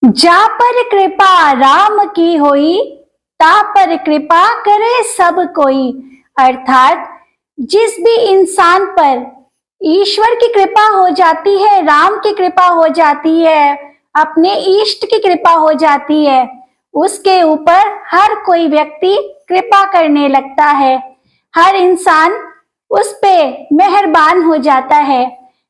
जा पर कृपा राम की होई, ता पर कृपा करे सब कोई। अर्थात जिस भी इंसान पर ईश्वर की कृपा हो जाती है, राम की कृपा हो जाती है, अपने इष्ट की कृपा हो जाती है, उसके ऊपर हर कोई व्यक्ति कृपा करने लगता है। हर इंसान उस पे मेहरबान हो जाता है।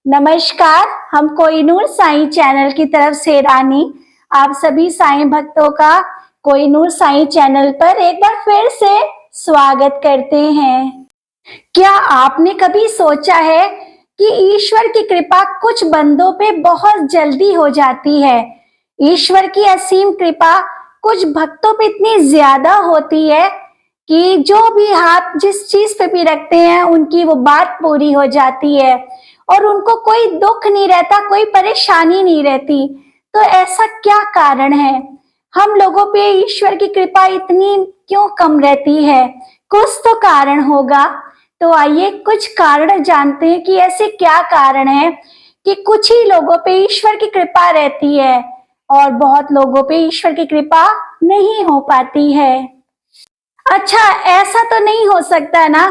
नमस्कार, हम कोहिनूर साईं चैनल की तरफ से रानी आप सभी साईं भक्तों का कोहिनूर साईं चैनल पर एक बार फिर से स्वागत करते हैं। क्या आपने कभी सोचा है कि ईश्वर की कृपा कुछ बंदों पे बहुत जल्दी हो जाती है? ईश्वर की असीम कृपा कुछ भक्तों पे इतनी ज्यादा होती है कि जो भी हाथ जिस चीज पे भी रखते हैं उनकी वो बात पूरी हो जाती है और उनको कोई दुख नहीं रहता, कोई परेशानी नहीं रहती। तो ऐसा क्या कारण है? हम लोगों पे ईश्वर की कृपा इतनी क्यों कम रहती है? कुछ तो कारण होगा। तो आइए कुछ कारण जानते हैं कि ऐसे क्या कारण है कि कुछ ही लोगों पे ईश्वर की कृपा रहती है और बहुत लोगों पे ईश्वर की कृपा नहीं हो पाती है। अच्छा, ऐसा तो नहीं हो सकता ना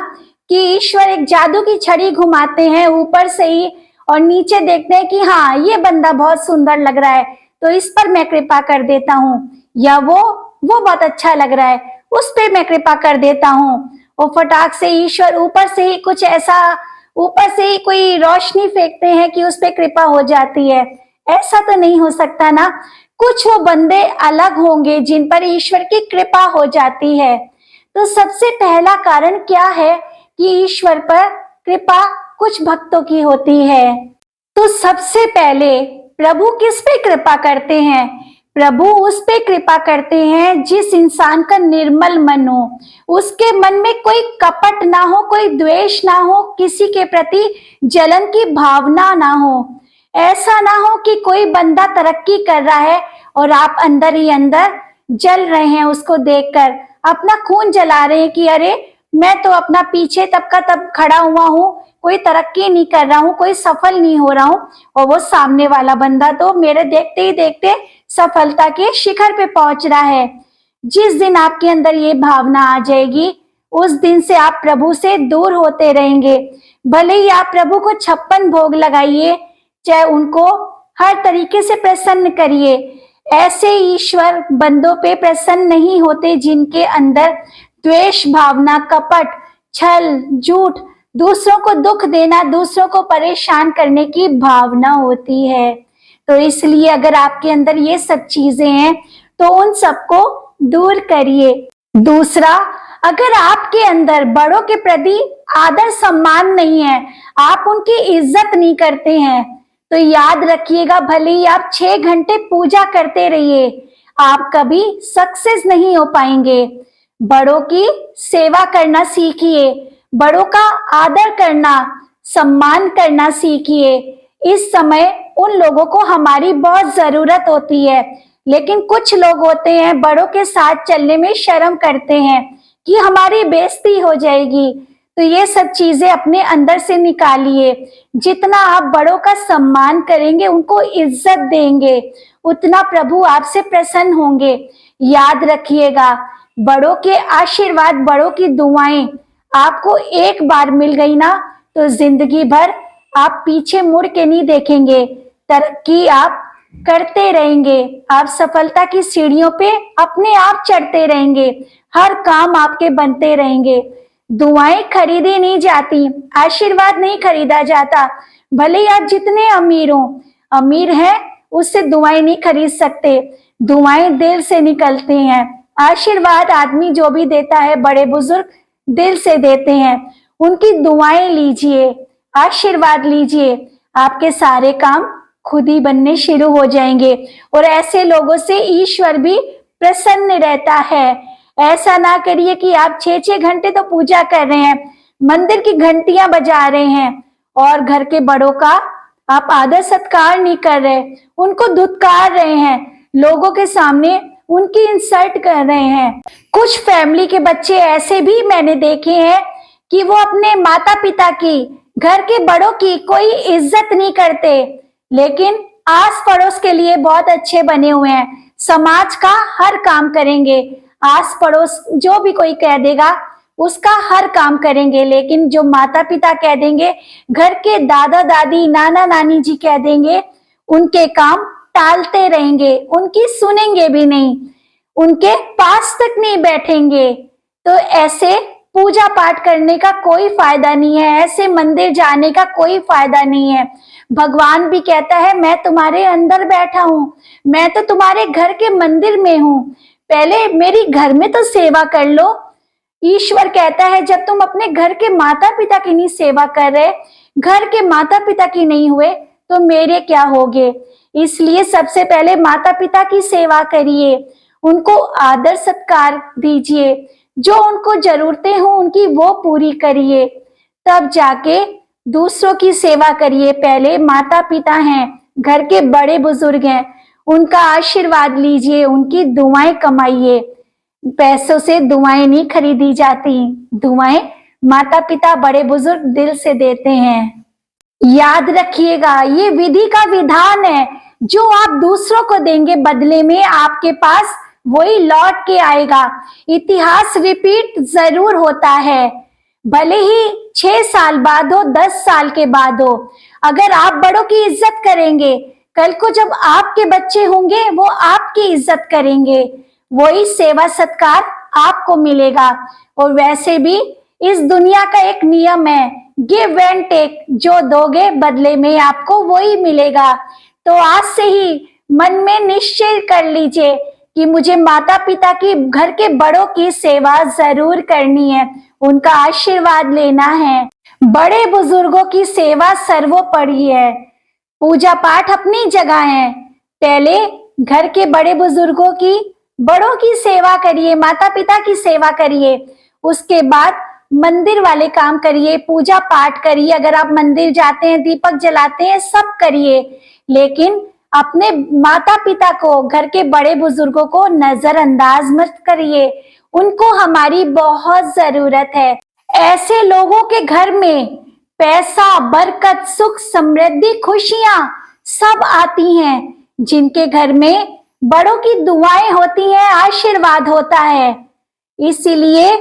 कि ईश्वर एक जादू की छड़ी घुमाते हैं ऊपर से ही और नीचे देखते हैं कि हाँ ये बंदा बहुत सुंदर लग रहा है तो इस पर मैं कृपा कर देता हूँ, या वो बहुत अच्छा लग रहा है उस पर मैं कृपा कर देता हूँ। और फटाक से ईश्वर ऊपर से ही कुछ ऐसा, ऊपर से ही कोई रोशनी फेंकते हैं कि उस पर कृपा हो जाती है। ऐसा तो नहीं हो सकता ना। कुछ वो बंदे अलग होंगे जिन पर ईश्वर की कृपा हो जाती है। तो सबसे पहला कारण क्या है कि ईश्वर पर कृपा कुछ भक्तों की होती है? तो सबसे पहले प्रभु किस पे कृपा करते हैं? प्रभु उस पे कृपा करते हैं जिस इंसान का निर्मल मन हो, उसके मन में कोई कपट ना हो, कोई द्वेष ना हो, किसी के प्रति जलन की भावना ना हो। ऐसा ना हो कि कोई बंदा तरक्की कर रहा है और आप अंदर ही अंदर जल रहे हैं उसको देखकर, अपना खून जला रहे हैं कि अरे मैं तो अपना पीछे तब का तब खड़ा हुआ हूँ, कोई तरक्की नहीं कर रहा हूँ, कोई सफल नहीं हो रहा हूँ, और वो सामने वाला बंदा तो मेरे देखते ही देखते सफलता के शिखर पे पहुंच रहा है। जिस दिन आपके अंदर ये भावना आ जाएगी उस दिन से आप प्रभु से दूर होते रहेंगे। भले ही आप प्रभु को 56 भोग लगाइए, चाहे उनको हर तरीके से प्रसन्न करिए, ऐसे ईश्वर बंदों पे प्रसन्न नहीं होते जिनके अंदर द्वेष भावना, कपट, छल, झूठ, दूसरों को दुख देना, दूसरों को परेशान करने की भावना होती है। तो इसलिए अगर आपके अंदर ये सब चीजें हैं तो उन सबको दूर करिए। दूसरा, अगर आपके अंदर बड़ों के प्रति आदर सम्मान नहीं है, आप उनकी इज्जत नहीं करते हैं, तो याद रखिएगा भले ही आप 6 घंटे पूजा करते रहिए, आप कभी सक्सेस नहीं हो पाएंगे। बड़ों की सेवा करना सीखिए, बड़ों का आदर करना, सम्मान करना सीखिए। इस समय उन लोगों को हमारी बहुत जरूरत होती है, लेकिन कुछ लोग होते हैं बड़ों के साथ चलने में शर्म करते हैं कि हमारी बेइज्जती हो जाएगी। तो ये सब चीजें अपने अंदर से निकालिए। जितना आप बड़ों का सम्मान करेंगे, उनको इज्जत देंगे, उतना प्रभु आपसे प्रसन्न होंगे। याद रखिएगा, बड़ों के आशीर्वाद, बड़ों की दुआएं आपको एक बार मिल गई ना तो जिंदगी भर आप पीछे मुड़ के नहीं देखेंगे, तरक्की आप करते रहेंगे, आप सफलता की सीढ़ियों पे अपने आप चढ़ते रहेंगे, हर काम आपके बनते रहेंगे। दुआएं खरीदी नहीं जाती, आशीर्वाद नहीं खरीदा जाता। भले ही आप जितने अमीर हो, अमीर हैं उससे दुआएं नहीं खरीद सकते, दुआएं दिल से निकलती हैं। आशीर्वाद आदमी जो भी देता है, बड़े बुजुर्ग दिल से देते हैं, उनकी दुआएं लीजिए, आशीर्वाद लीजिए, आपके सारे काम खुद ही बनने शुरू हो जाएंगे और ऐसे लोगों से ईश्वर भी प्रसन्न रहता है। ऐसा ना करिए कि आप 6-6 घंटे तो पूजा कर रहे हैं, मंदिर की घंटियां बजा रहे हैं और घर के बड़ों का आप आदर सत्कार नहीं कर रहे, उनको धुतकार रहे हैं, लोगों के सामने उनकी इंसल्ट कर रहे हैं। कुछ फैमिली के बच्चे ऐसे भी मैंने देखे हैं कि वो अपने माता पिता की, घर के बड़ों की कोई इज्जत नहीं करते, लेकिन आस पड़ोस के लिए बहुत अच्छे बने हुए हैं, समाज का हर काम करेंगे, आस पड़ोस जो भी कोई कह देगा उसका हर काम करेंगे। लेकिन जो माता पिता कह देंगे, घर के दादा दादी नाना नानी जी कह देंगे, उनके काम टालते रहेंगे, उनकी सुनेंगे भी नहीं, उनके पास तक नहीं बैठेंगे। तो ऐसे पूजा पाठ करने का कोई फायदा नहीं है, ऐसे मंदिर जाने का कोई फायदा नहीं है। भगवान भी कहता है मैं तुम्हारे अंदर बैठा हूं, मैं तो तुम्हारे घर के मंदिर में हूं, पहले मेरी घर में तो सेवा कर लो। ईश्वर कहता है जब तुम अपने घर के माता पिता की नहीं सेवा कर रहे, घर के माता पिता की नहीं हुए, तो मेरे क्या होगे। इसलिए सबसे पहले माता पिता की सेवा करिए, उनको आदर सत्कार दीजिए, जो उनको जरूरतें हो उनकी वो पूरी करिए, तब जाके दूसरों की सेवा करिए। पहले माता पिता हैं, घर के बड़े बुजुर्ग हैं, उनका आशीर्वाद लीजिए, उनकी दुआएं कमाइए। पैसों से दुआएं नहीं खरीदी जाती, दुआएं माता पिता बड़े बुजुर्ग दिल से देते हैं। याद रखिएगा, ये विधि का विधान है, जो आप दूसरों को देंगे बदले में आपके पास वही लौट के आएगा। इतिहास रिपीट जरूर होता है, भले ही 6 साल बाद हो, 10 साल के बाद हो। अगर आप बड़ों की इज्जत करेंगे, कल को जब आपके बच्चे होंगे वो आपकी इज्जत करेंगे, वही सेवा सत्कार आपको मिलेगा। और वैसे भी इस दुनिया का एक नियम है, गिव एंड टेक, जो दोगे बदले में आपको वही मिलेगा। तो आज से ही मन में निश्चय कर लीजिए कि मुझे माता पिता की, घर के बड़ों की सेवा जरूर करनी है, उनका आशीर्वाद लेना है। बड़े बुजुर्गों की सेवा सर्वोपरि है। पूजा पाठ अपनी जगह है, पहले घर के बड़े बुजुर्गों की, बड़ों की सेवा करिए, माता पिता की सेवा करिए, उसके बाद मंदिर वाले काम करिए, पूजा पाठ करिए। अगर आप मंदिर जाते हैं, दीपक जलाते हैं, सब करिए, लेकिन अपने माता पिता को, घर के बड़े बुजुर्गों को नजरअंदाज मत करिए, उनको हमारी बहुत जरूरत है। ऐसे लोगों के घर में पैसा, बरकत, सुख, समृद्धि, खुशियां सब आती हैं, जिनके घर में बड़ों की दुआएं होती हैं, आशीर्वाद होता है। इसीलिए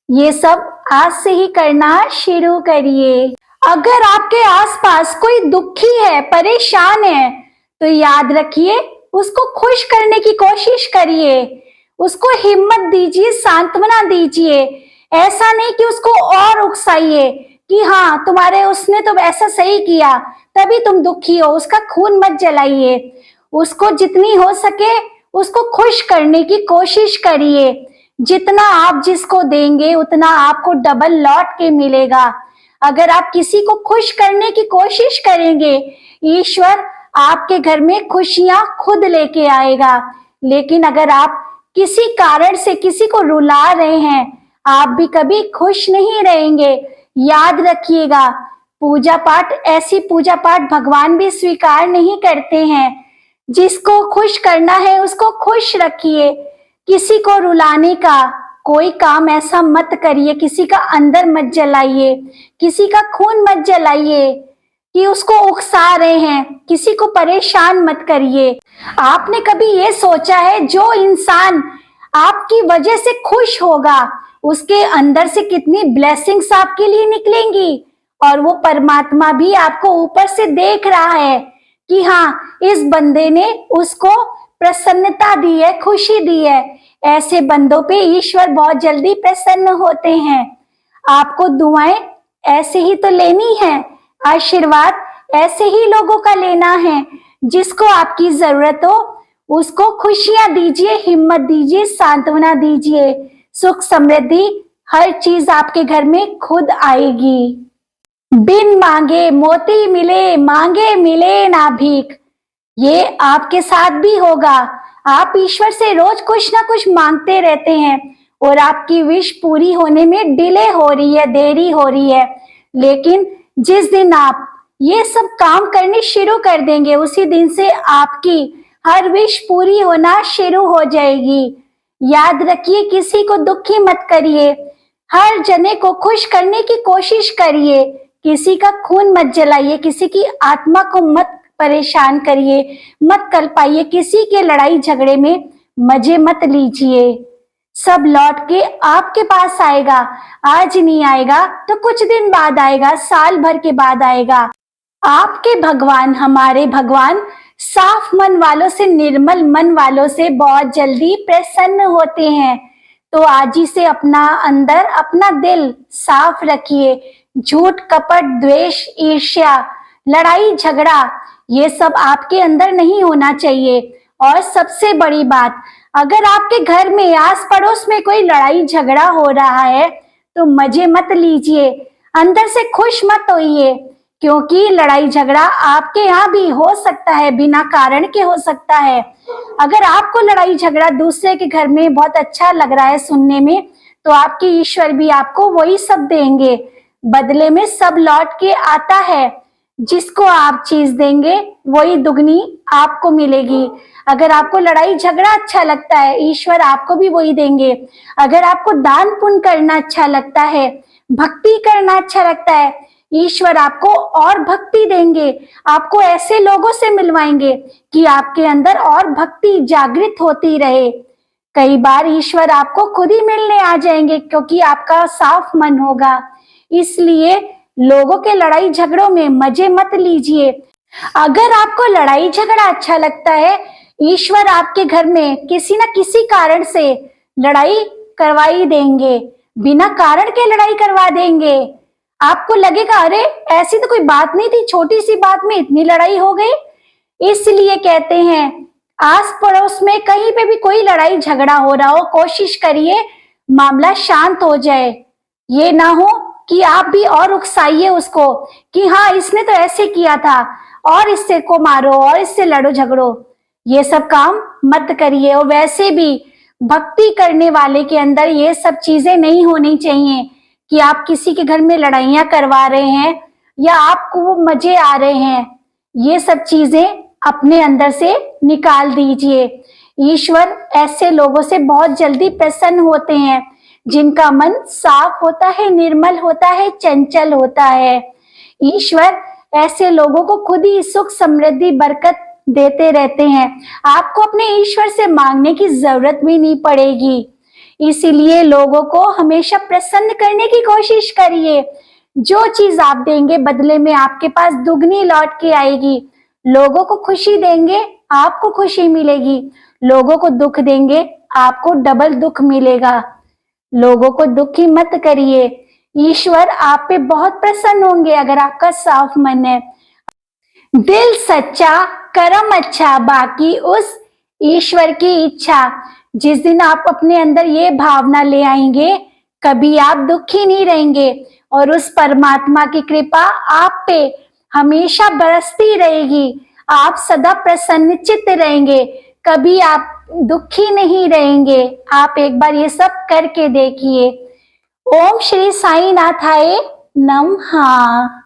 ये सब आज से ही करना शुरू करिए। अगर आपके आसपास कोई दुखी है, परेशान है, तो याद रखिए, उसको खुश करने की कोशिश करिए, उसको हिम्मत दीजिए, सांत्वना दीजिए। ऐसा नहीं कि उसको और उकसाइए कि हाँ तुम्हारे, उसने तो ऐसा सही किया तभी तुम दुखी हो, उसका खून मत जलाइए। उसको जितनी हो सके उसको खुश करने की कोशिश करिए। जितना आप जिसको देंगे उतना आपको डबल लौट के मिलेगा। अगर आप किसी को खुश करने की कोशिश करेंगे, ईश्वर आपके घर में खुशियां खुद लेके आएगा। लेकिन अगर आप किसी कारण से किसी को रुला रहे हैं, आप भी कभी खुश नहीं रहेंगे। याद रखिएगा, पूजा पाठ, ऐसी पूजा पाठ भगवान भी स्वीकार नहीं करते हैं। जिसको खुश करना है उसको खुश रखिए, किसी को रुलाने का कोई काम ऐसा मत करिए, किसी का अंदर मत जलाइए, किसी का खून मत जलाइए कि उसको उकसा रहे हैं, किसी को परेशान मत करिए। आपने कभी ये सोचा है, जो इंसान आपकी वजह से खुश होगा, उसके अंदर से कितनी ब्लेसिंग्स आपके लिए निकलेंगी, और वो परमात्मा भी आपको ऊपर से देख रहा है कि हाँ इस बंदे ने उसको प्रसन्नता दी है, खुशी दी है। ऐसे बंदों पे ईश्वर बहुत जल्दी प्रसन्न होते हैं। आपको दुआएं ऐसे ही तो लेनी है, आशीर्वाद ऐसे ही लोगों का लेना है। जिसको आपकी जरूरत हो उसको खुशियां दीजिए, हिम्मत दीजिए, सांत्वना दीजिए। सुख समृद्धि हर चीज आपके घर में खुद आएगी। बिन मांगे मोती मिले, मांगे मिले ना भीख, ये आपके साथ भी होगा। आप ईश्वर से रोज कुछ ना कुछ मांगते रहते हैं और आपकी विश पूरी होने में डिले हो रही है, देरी हो रही है। लेकिन जिस दिन आप ये सब काम करने शुरू कर देंगे, उसी दिन से आपकी हर विश पूरी होना शुरू हो जाएगी। याद रखिए, किसी को दुखी मत करिए, हर जने को खुश करने की कोशिश करिए, किसी का खून मत जलाइए, किसी की आत्मा को मत परेशान करिए, मत कर पाइए, किसी के लड़ाई झगड़े में मजे मत लीजिए। सब लौट के आपके पास आएगा, आज नहीं आएगा तो कुछ दिन बाद आएगा, साल भर के बाद आएगा। आपके भगवान, हमारे भगवान साफ मन वालों से, निर्मल मन वालों से बहुत जल्दी प्रसन्न होते हैं। तो आज ही से अपना अंदर, अपना दिल साफ रखिए। झूठ, कपट, द्वेष, ईर्ष्या, लड़ाई झगड़ा, ये सब आपके अंदर नहीं होना चाहिए। और सबसे बड़ी बात, अगर आपके घर में, आस पड़ोस में कोई लड़ाई झगड़ा हो रहा है तो मजे मत लीजिए, अंदर से खुश मत होइए, क्योंकि लड़ाई झगड़ा आपके यहाँ भी हो सकता है, बिना कारण के हो सकता है। अगर आपको लड़ाई झगड़ा दूसरे के घर में बहुत अच्छा लग रहा है सुनने में, तो आपके ईश्वर भी आपको वही सब देंगे। बदले में सब लौट के आता है। जिसको आप चीज देंगे वही दुगनी आपको मिलेगी। अगर आपको लड़ाई झगड़ा अच्छा लगता है, ईश्वर आपको भी वही देंगे। अगर आपको दान पुण्य करना अच्छा लगता है, भक्ति करना अच्छा लगता है, ईश्वर आपको और भक्ति देंगे। आपको ऐसे लोगों से मिलवाएंगे कि आपके अंदर और भक्ति जागृत होती रहे। कई बार ईश्वर आपको खुद ही मिलने आ जाएंगे, क्योंकि आपका साफ मन होगा। इसलिए लोगों के लड़ाई झगड़ों में मजे मत लीजिए। अगर आपको लड़ाई झगड़ा अच्छा लगता है, ईश्वर आपके घर में किसी न किसी कारण से लड़ाई करवा ही देंगे, बिना कारण के लड़ाई करवा देंगे। आपको लगेगा अरे ऐसी तो कोई बात नहीं थी, छोटी सी बात में इतनी लड़ाई हो गई। इसलिए कहते हैं, आस पड़ोस में कहीं पे भी कोई लड़ाई झगड़ा हो रहा हो, कोशिश करिए मामला शांत हो जाए। ये ना हो कि आप भी और उकसाइए उसको कि हाँ इसने तो ऐसे किया था, और इससे को मारो और इससे लड़ो झगड़ो। ये सब काम मत करिए। और वैसे भी भक्ति करने वाले के अंदर ये सब चीजें नहीं होनी चाहिए कि आप किसी के घर में लड़ाइयां करवा रहे हैं या आपको वो मजे आ रहे हैं। ये सब चीजें अपने अंदर से निकाल दीजिए। ईश्वर ऐसे लोगों से बहुत जल्दी प्रसन्न होते हैं जिनका मन साफ होता है, निर्मल होता है, चंचल होता है। ईश्वर ऐसे लोगों को खुद ही सुख, समृद्धि, बरकत देते रहते हैं। आपको अपने ईश्वर से मांगने की जरूरत भी नहीं पड़ेगी। इसीलिए लोगों को हमेशा प्रसन्न करने की कोशिश करिए। जो चीज आप देंगे बदले में आपके पास दुगनी लौट के आएगी। लोगों को खुशी देंगे, आपको खुशी मिलेगी। लोगों को दुख देंगे, आपको डबल दुख मिलेगा। लोगों को दुखी मत करिए। ईश्वर आप पे बहुत प्रसन्न होंगे अगर आपका साफ मन है। दिल सच्चा, कर्म अच्छा, बाकी उस ईश्वर की इच्छा। जिस दिन आप अपने अंदर ये भावना ले आएंगे, कभी आप दुखी नहीं रहेंगे और उस परमात्मा की कृपा आप पे हमेशा बरसती रहेगी। आप सदा प्रसन्नचित्त रहेंगे, कभी आप दुखी नहीं रहेंगे। आप एक बार ये सब करके देखिए। ओम श्री साईं नाथाय नमः।